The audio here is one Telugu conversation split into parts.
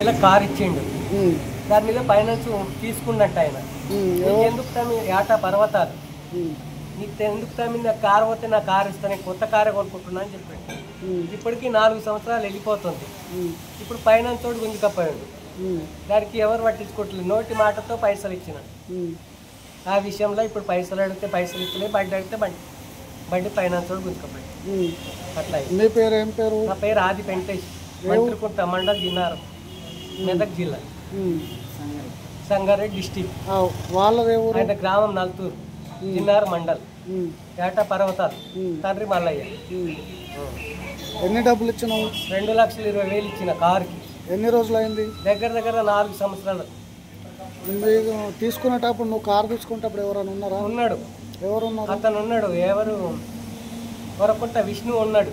ఇలా కార్ ఇచ్చిండు. దాని మీద ఫైనాన్స్ తీసుకున్నట్టు ఆయన. ఎందుకు తమ్మి ఏటా పర్వతాలు నీకు ఎందుకు తమ్మి నా కారు పోతే నా కారు ఇస్తాను, కొత్త కారే కొనుక్కుంటున్నా అని చెప్పాడు. ఇప్పటికి 4 సంవత్సరాలు వెళ్ళిపోతుంది. ఇప్పుడు ఫైనాన్స్ తోటి గుంజుకపోయాడు. దానికి ఎవరు పట్టించుకోవట్లేదు. నోటి మాటతో పైసలు ఇచ్చిన ఆ విషయంలో ఇప్పుడు పైసలు అడిగితే పైసలు ఇస్తలే, బండి అడిగితే బండి ఫైనాన్స్ తోటి గుంజుకపోయాడు. అట్లా. మీ పేరు ఏం పేరు? నా పేరు ఆది వెంకటేష్, మంత్రికుంట మండల్ జిన్నారం, మెదక్ జిల్లా, సంగారెడ్డి డిస్టిక్. ఆయన గ్రామం నల్తూరు, జిన్నారం మండల్, ఏటా పర్వతాలు, తండ్రి మల్లయ్య. ఎన్ని డబ్బులు ఇచ్చినావు? 2,20,000 ఇచ్చిన కారుకి. ఎన్ని రోజులు అయింది? దగ్గర 4 సంవత్సరాలు. తీసుకునేటప్పుడు నువ్వు కారు తీసుకునేటప్పుడు ఎవరైనా ఉన్నారా? ఉన్నాడు. ఎవరు ఉన్నారు? అతను ఉన్నాడు. ఎవరు? కొరకుంట విష్ణు ఉన్నాడు.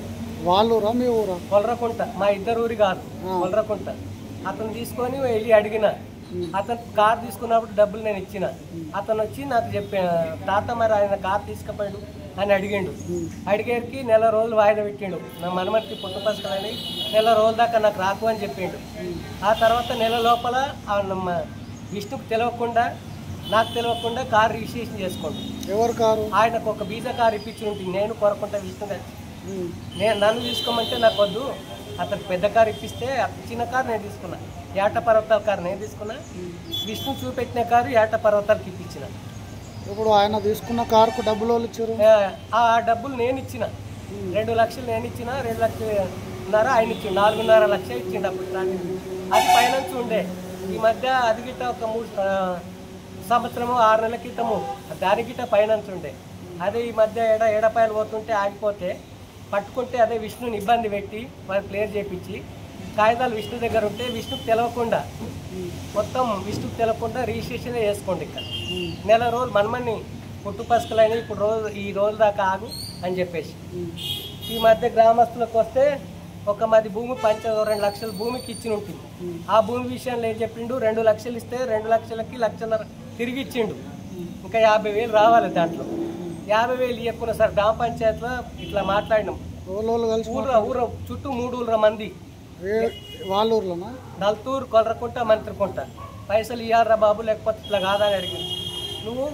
వాళ్ళూరా మీ ఊరా? కొలరకుంట, మా ఇద్దరు ఊరి కాదు, కొలరకుంట. అతను తీసుకొని వెళ్ళి అడిగిన. అతను కార్ తీసుకున్నప్పుడు డబ్బులు నేను ఇచ్చిన. అతను వచ్చి నాకు చెప్పా, తాత మరి ఆయన కార్ తీసుకుపోయాడు అని అడిగిండు. అడిగేరికి నెల రోజులు వాయిదా పెట్టిండు. నా మనమడికి పుట్టపసకలని నెల రోజుల దాకా నాకు రాకు అని చెప్పిండు. ఆ తర్వాత నెల లోపల విష్ణుకు తెలియకుండా, నాకు తెలియకుండా కారు రిజిస్ట్రేషన్ చేసుకోండి. ఎవరు కారు? ఆయనకు ఒక బీజా కారు ఇప్పించి ఉంటుంది. నేను కోరకుంటా విష్ణు నన్ను తీసుకోమంటే నాకు వద్దు, అతనికి పెద్ద కారు ఇప్పిస్తే చిన్న కారు నేను తీసుకున్నా. ఏట పర్వతాల కారు నేను తీసుకున్నా. విష్ణు చూపెట్టిన కారు ఏట పర్వతాలకు ఇప్పించిన. ఇప్పుడు ఆయన తీసుకున్న కారుకు డబ్బులు వాళ్ళు ఇచ్చారు. ఆ డబ్బులు నేను ఇచ్చిన. 2 లక్షలు నేను ఇచ్చిన, 2,500,000 ఆయన ఇచ్చి 4,5 లక్షలు ఇచ్చిండు. అప్పుడు అది ఫైనాన్స్ ఉండే. ఈ మధ్య అది గిట్ట ఒక 3 సంవత్సరము 6 నెలల క్రితము దాని గిట్ట ఫైనాన్స్ ఉండే. అదే ఈ మధ్య ఏడపాయలు పోతుంటే ఆగిపోతే పట్టుకుంటే అదే విష్ణుని ఇబ్బంది పెట్టి వాళ్ళు క్లియర్ చేయించి కాగితాలు విష్ణు దగ్గర ఉంటే విష్ణుకు తెలవకుండా, మొత్తం విష్ణుకు తెలవకుండా రిజిస్ట్రేషన్ చేసుకోండి. ఇక్కడ నెల రోజులు మనమని పుట్టుపసుకలైన ఇప్పుడు ఈ రోజు దాకా ఆగు అని చెప్పేసి. ఈ మధ్య గ్రామస్తులకు వస్తే ఒక మాది భూమి 2 లక్షల భూమికి ఇచ్చి ఉంటుంది. ఆ భూమి విషయంలో ఏం చెప్పిండు, 2 లక్షలు ఇస్తే 2 లక్షలకి 1,50,000 తిరిగి ఇచ్చిండు. ఇంకా 50,000 రావాలి. దాంట్లో 50,000 ఇవ్వకుండా సార్ గ్రామ పంచాయతీలో ఇట్లా మాట్లాడినాం. ఊరు చుట్టూ 3 ఊళ్ళ మంది. వాళ్ళ ఊర్లోనా? నల్తూరు, కొలరకుంట, మంత్రికుంట. పైసలు ఇవ్వాలరా బాబు, లేకపోతే ఇట్లా కాదని అడిగింది. నువ్వు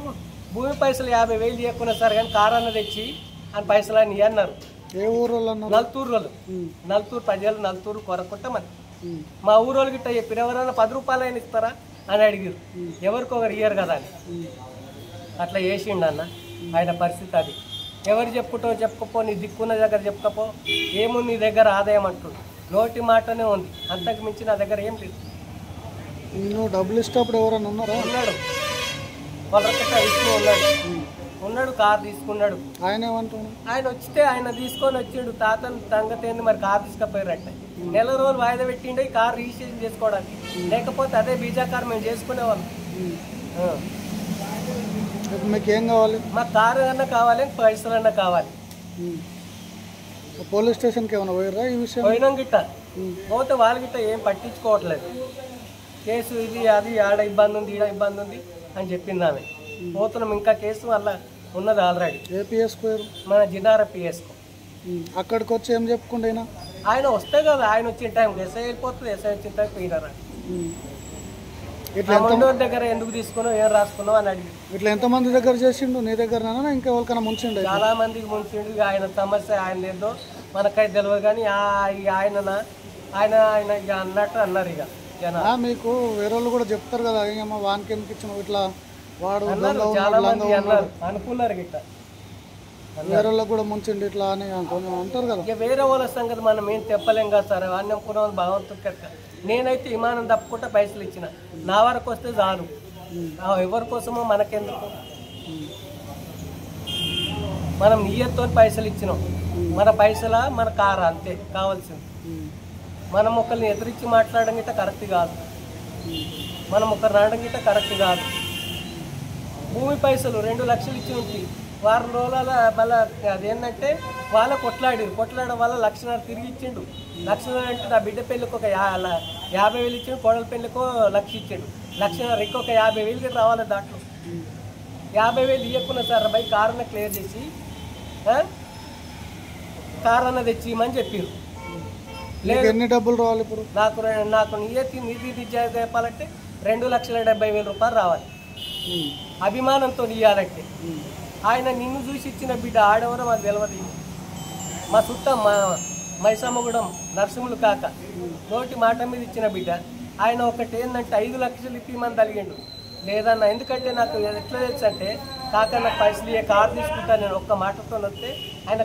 భూమి పైసలు 50,000 ఇవ్వకుండా సార్ కానీ కారు అన్న తెచ్చి అని పైసలు అని అన్నారు. ఏ ఊరు? నల్తూరు వాళ్ళు. నల్తూరు ప్రజలు, నల్తూరు, కొరకుంట మంది. మా ఊరోళ్ళు గిట్ట చెప్పిన ఎవరైనా 10 రూపాయలు అయినా ఇస్తారా అని అడిగారు. ఎవరికొకరు ఇయ్యరు కదా అని అట్లా చేసిండు అన్న. ఆయన పరిస్థితి అది. ఎవరు చెప్పుకోపో, నీ దిక్కున్న దగ్గర చెప్పుకోపో, ఏముంది నీ దగ్గర ఆదాయం అంటుంది. నోటి మాటనే ఉంది, అంతకు మించి నా దగ్గర ఏం లేదు. నువ్వు డబ్బులు ఇష్టప్పుడు ఎవరైనా ఉన్నారా? ఉన్నాడు. కొలరకట్ట విష్ణు ఉన్నాడు. కారు తీసుకున్నాడు. ఆయన ఏమంటున్నాడు? ఆయన వచ్చితే ఆయన తీసుకొని వచ్చిండు. తాతను సంగతి ఏంది మరి కారు తీసుకుపోయారట. నెల రోజులు వాయిదా పెట్టిండే ఈ కారు రిజిస్ట్రేషన్ చేసుకోవడానికి. లేకపోతే అదే బీజా కారు మేము చేసుకునేవాళ్ళం. మీకు ఏం కావాలి? మాకు కారు అన్నా కావాలి, పైసలు అన్నా కావాలి. పోలీస్ స్టేషన్కి ఏమైనా పోయారా ఈ విషయం? పోయినాం గిట్ట. పోతే వాళ్ళు గిట్ట ఏం పట్టించుకోవట్లేదు. కేసు ఇది అది, ఆడ ఇబ్బంది ఉంది, ఈడ ఇబ్బంది ఉంది అని చెప్పింది ఆమె. పోతున్నాం. ఇంకా కేసు వల్ల ఉన్నది ఆల్రెడీ. ఏ పిఎస్ పేరు? మన జిన్నారం పిఎస్కు. అక్కడికి వచ్చి ఏం చెప్పుకుంటేనా? ఆయన వస్తే కదా, ఆయన వచ్చిన టైంకి ఎస్ఐ వెళ్ళిపోతుంది. ఎస్ఐ వచ్చిన టైంకి పోయినారా. ఇట్లా దగ్గర ఎందుకు తీసుకున్నావు, ఏం రాసుకున్నావు అని అడిగి. ఇట్లా ఎంతమంది దగ్గర చేసిండు? నీ దగ్గర ఇంకా ఎవరికైనా ముంచిండు? చాలా మందికి ముంచిండు. ఆయన సమస్య ఆయన ఏదో మనకైతే తెలియదు కానీ ఆయన ఇక అన్నట్టు అన్నారు. ఇక మీకు వేరే వాళ్ళు కూడా చెప్తారు కదా, ఏమో వానికి ఎందుకు ఇచ్చిన ఇట్లా వాడు చాలా మంది అన్నారు, అనుకున్నారు గిట్ట. వేరే వాళ్ళకి కూడా ముంచిండు ఇట్లా అని అంటారు కదా. ఇక వేరే వాళ్ళ సంగతి మనం ఏం చెప్పలేం కదా సార్. అన్నీ అనుకున్న వాళ్ళు భగవంతుడు. నేనైతే విమానం తప్పుకుంటా పైసలు ఇచ్చిన. నా వరకు వస్తే చాలు. ఎవరి కోసమో మనకెందుకు. మనం నియ్యతో పైసలు ఇచ్చినాం. మన పైసల మన కారు అంతే కావాల్సింది. మనం ఒకరిని ఎదురించి మాట్లాడడం గిట్ట కరెక్ట్ కాదు. మనం ఒకరిని అనడం గిట్ట కరెక్ట్ కాదు. భూమి పైసలు 2 లక్షలు ఇచ్చి ఉంటుంది. వారం రోజుల మళ్ళీ అదేంటంటే వాళ్ళ కొట్లాడడం వల్ల 1,00,000 తిరిగి ఇచ్చిండు. 1,00,000 అంటే నా బిడ్డ పెళ్ళికి ఒక 50,000 ఇచ్చిండు, కోడల పెళ్ళికో 1,00,000 ఇచ్చిండు. 1,00,000 ఇంకొక 50,000 రావాలి. దాంట్లో 50,000 ఇవ్వకున్నా సార్ బై కారుని క్లియర్ చేసి కారు అన్న తెచ్చిమని చెప్పారు. నీకు ఎన్ని డబ్బులు రావాలి ఇప్పుడు? నాకు నీతి చెప్పాలంటే 2,70,000 రూపాయలు రావాలి. అభిమానంతో ఇయ్యాలంటే ఆయన నిన్ను చూసి ఇచ్చిన బిడ్డ ఆడెవరో మాకు తెలియదు. మా చుట్టం మైసమ్మగూడెం నరసింహులు కాక నోటి మాట మీద ఇచ్చిన బిడ్డ. ఆయన ఒకటి ఏంటంటే 5 లక్షలు ఇప్పమని తలిగిండు. లేదన్నా, ఎందుకంటే నాకు ఎట్లా తెలుసు అంటే కాక నాకు పైసలు ఇయ్యే కారు తీసుకుంటా నేను ఒక్క మాటతో వస్తే ఆయన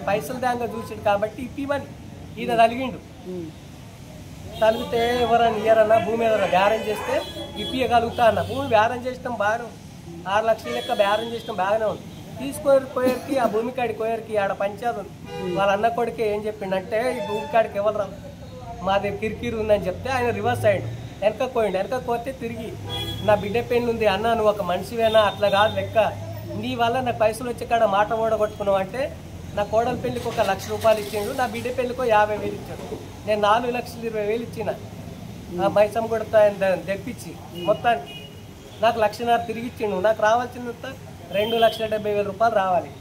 పైసలు దాంగా చూసాడు కాబట్టి ఇప్పమని ఈయన తలిగిండు. తలిగితే ఎవరన్నా ఇయ్యరన్నా, భూమి ఏదైనా బేరం చేస్తే ఇప్పియగలుగుతా అన్న. భూమి బేరం చేసినాం బాగా 6 లక్షల లెక్క బేరం చేసినాం, బాగానే ఉంది. తీసుకొరికి ఆ భూమి కాడికి పోయేరికి ఆడ పంచాయతీ ఉంది. వాళ్ళ అన్న కొడుకే ఏం చెప్పిండంటే ఈ భూమి కాడికి ఎవరు రావు, మా దగ్గర కిరికిరి ఉందని చెప్తే ఆయన రివర్స్ అయ్యాడు, వెనక పోయిండు. వెనక పోతే తిరిగి నా బిడ్డ పెళ్ళి ఉంది అన్న, నువ్వు ఒక మనిషివేనా, అట్లా కాదు లెక్క, నీ వల్ల నాకు పైసలు వచ్చే కాడ మాట ఓడగొట్టుకున్నావు అంటే నా కోడల పెళ్లికి 1 లక్ష రూపాయలు ఇచ్చిండు, నా బిడ్డ పెళ్లికో 50,000 ఇచ్చాడు. నేను 4,20,000 ఇచ్చిన ఆ మైసమ్మ కూడా తెప్పించి మొత్తానికి నాకు 1,50,000 తిరిగి ఇచ్చిండు. నాకు రావాల్సినంత 2,70,000 రూపాయలు రావాలి.